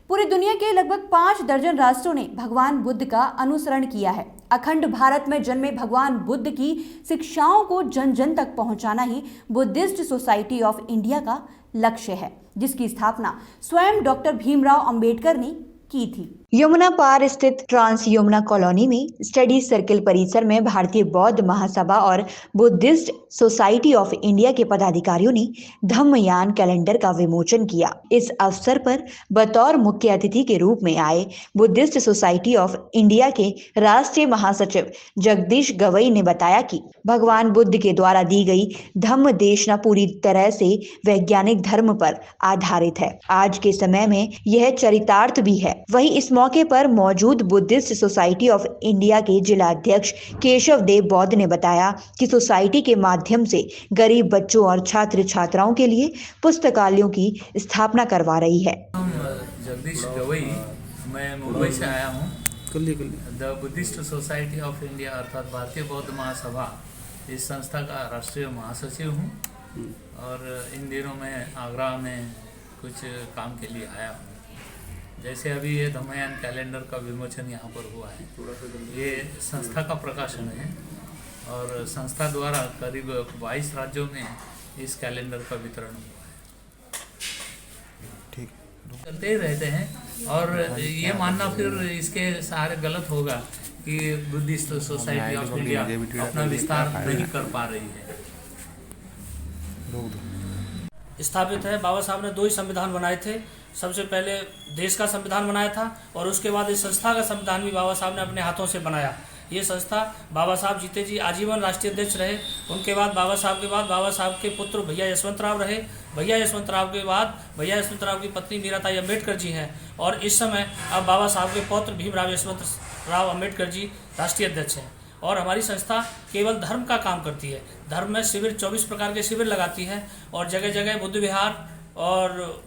पूरी दुनिया के लगभग 5 दर्जन राष्ट्रों ने भगवान बुद्ध का अनुसरण किया है। अखंड भारत में जन्मे भगवान बुद्ध की शिक्षाओं को जन जन तक पहुंचाना ही बुद्धिस्ट सोसाइटी ऑफ इंडिया का लक्ष्य है, जिसकी स्थापना स्वयं डॉक्टर भीमराव अंबेडकर ने की थी। यमुना पार स्थित ट्रांस यमुना कॉलोनी में स्टडी सर्किल परिसर में भारतीय बौद्ध महासभा और बुद्धिस्ट सोसाइटी ऑफ इंडिया के पदाधिकारियों ने धम्मयान कैलेंडर का विमोचन किया। इस अवसर पर बतौर मुख्य अतिथि के रूप में आए बुद्धिस्ट सोसाइटी ऑफ इंडिया के राष्ट्रीय महासचिव जगदीश गवई ने बताया कि भगवान बुद्ध के द्वारा दी गई धम्म देशना पूरी तरह से वैज्ञानिक धर्म पर आधारित है। आज के समय में यह चरितार्थ भी है। वहीं इस मौके पर मौजूद बुद्धिस्ट सोसाइटी ऑफ इंडिया के जिला अध्यक्ष केशव देव बौद्ध ने बताया कि सोसाइटी के माध्यम से गरीब बच्चों और छात्र छात्राओं के लिए पुस्तकालयों की स्थापना करवा रही है। जगदीश गवई, मैं मुंबई से आया हूँ। The Buddhist society of India अर्थात भारतीय बौद्ध महासभा, इस संस्था का राष्ट्रीय महासचिव हूँ और इन दिनों में आगरा में कुछ काम के लिए आया हूँ। जैसे अभी ये धम्मयान कैलेंडर का विमोचन यहाँ पर हुआ है, ये संस्था का प्रकाशन है और संस्था द्वारा करीब 22 राज्यों में इस कैलेंडर का वितरण हुआ है। ठीक चलते ही रहते हैं और ये मानना फिर इसके सहारे गलत होगा कि बुद्धिस्ट सोसाइटी ऑफ इंडिया अपना विस्तार नहीं कर पा रही है। स्थापित है। बाबा साहब ने 2 ही संविधान बनाए थे। सबसे पहले देश का संविधान बनाया था और उसके बाद इस संस्था का संविधान भी बाबा साहब ने अपने हाथों से बनाया। ये संस्था बाबा साहब जीते जी आजीवन राष्ट्रीय अध्यक्ष रहे। उनके बाद बाबा साहब के पुत्र भैया यशवंतराव रहे। भैया यशवंतराव के बाद भैया यशवंतराव की पत्नी मीराताई अम्बेडकर जी हैं और इस समय अब बाबा साहब के पौत्र भीमराव यशवंतराव अम्बेडकर जी राष्ट्रीय अध्यक्ष हैं। और हमारी संस्था केवल धर्म का काम करती है। धर्म में शिविर 24 प्रकार के शिविर लगाती है और जगह जगह बुद्ध विहार और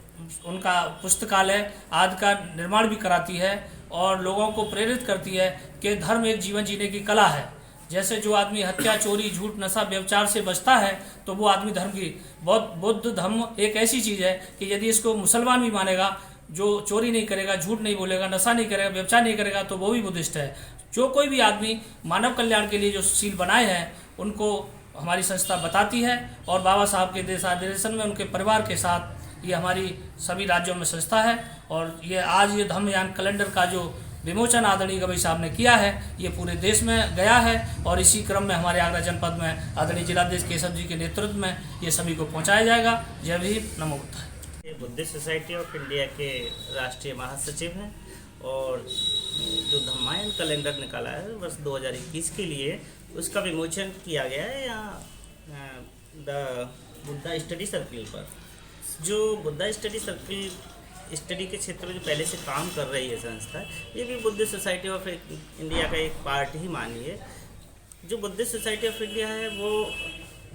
उनका पुस्तकालय आदि का निर्माण भी कराती है और लोगों को प्रेरित करती है कि धर्म एक जीवन जीने की कला है। जैसे जो आदमी हत्या, चोरी, झूठ, नशा, व्यभिचार से बचता है तो वो आदमी धर्म की बौद्ध धर्म एक ऐसी चीज़ है कि यदि इसको मुसलमान भी मानेगा, जो चोरी नहीं करेगा, झूठ नहीं बोलेगा, नशा नहीं करेगा, व्यभिचार नहीं करेगा तो वो भी बुद्धिस्ट है। जो कोई भी आदमी मानव कल्याण के लिए जो सील बनाए हैं उनको हमारी संस्था बताती है और बाबा साहब के निर्देशन में उनके परिवार के साथ ये हमारी सभी राज्यों में संस्था है। और ये आज ये धम्मयान कैलेंडर का जो विमोचन आदरणीय गवई साहब ने किया है, ये पूरे देश में गया है और इसी क्रम में हमारे आगरा जनपद में आदरणीय जिलाध्यक्ष केशव जी के नेतृत्व में ये सभी को पहुँचाया जाएगा। जय भीम, नमो बुद्धाय। ये बुद्धिस्ट सोसाइटी ऑफ इंडिया के राष्ट्रीय महासचिव हैं और जो धम्मयान कैलेंडर निकाला है वर्ष 2021 के लिए, उसका विमोचन किया गया है यहाँ द बुद्धा स्टडी सर्किल पर। जो बुद्धा स्टडी सर्किल स्टडी के क्षेत्र में जो पहले से काम कर रही है संस्था, ये भी बुद्धिस्ट सोसाइटी ऑफ इंडिया का एक पार्ट ही मानिए। जो बुद्धिस्ट सोसाइटी ऑफ इंडिया है वो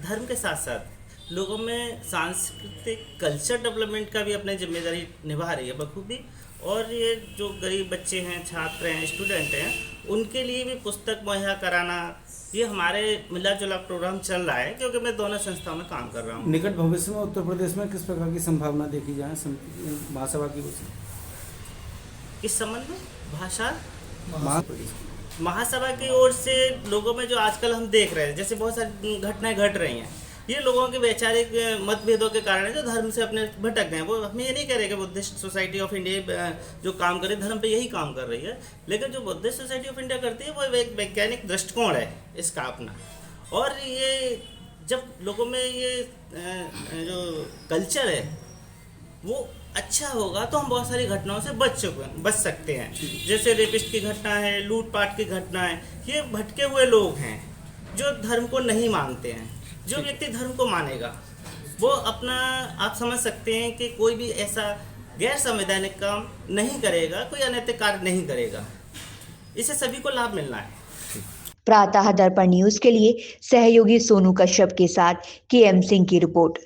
धर्म के साथ साथ लोगों में सांस्कृतिक कल्चर डेवलपमेंट का भी अपनी जिम्मेदारी निभा रही है बखूबी। और ये जो गरीब बच्चे हैं, छात्र हैं, स्टूडेंट हैं, उनके लिए भी पुस्तक मुहैया कराना, ये हमारे मिला जुला प्रोग्राम चल रहा है क्योंकि मैं दोनों संस्थाओं में काम कर रहा हूँ। निकट भविष्य में उत्तर प्रदेश में किस प्रकार की संभावना देखी जाए महासभा की? किस संबंध में? भाषा महासभा की ओर से लोगों में जो आजकल हम देख रहे हैं, जैसे बहुत सारी घटनाएं घट रही हैं, ये लोगों के वैचारिक मतभेदों के कारण जो धर्म से अपने भटक गए। वो हम ये नहीं कह रहे कि बुद्धिस्ट सोसाइटी ऑफ इंडिया जो काम करे धर्म पे यही काम कर रही है, लेकिन जो बुद्धिस्ट सोसाइटी ऑफ इंडिया करती है वो एक वैज्ञानिक दृष्टिकोण है इसका अपना। और ये जब लोगों में ये जो कल्चर है वो अच्छा होगा तो हम बहुत सारी घटनाओं से बच सकते हैं। जैसे रेपिस्ट की घटना है, लूटपाट की घटना है, ये भटके हुए लोग हैं जो धर्म को नहीं मानते हैं। जो व्यक्ति धर्म को मानेगा वो अपना, आप समझ सकते हैं कि कोई भी ऐसा गैर संवैधानिक काम नहीं करेगा, कोई अनैतिक कार्य नहीं करेगा। इससे सभी को लाभ मिलना है। प्रातः दर्पण न्यूज के लिए सहयोगी सोनू कश्यप के साथ KM सिंह की रिपोर्ट।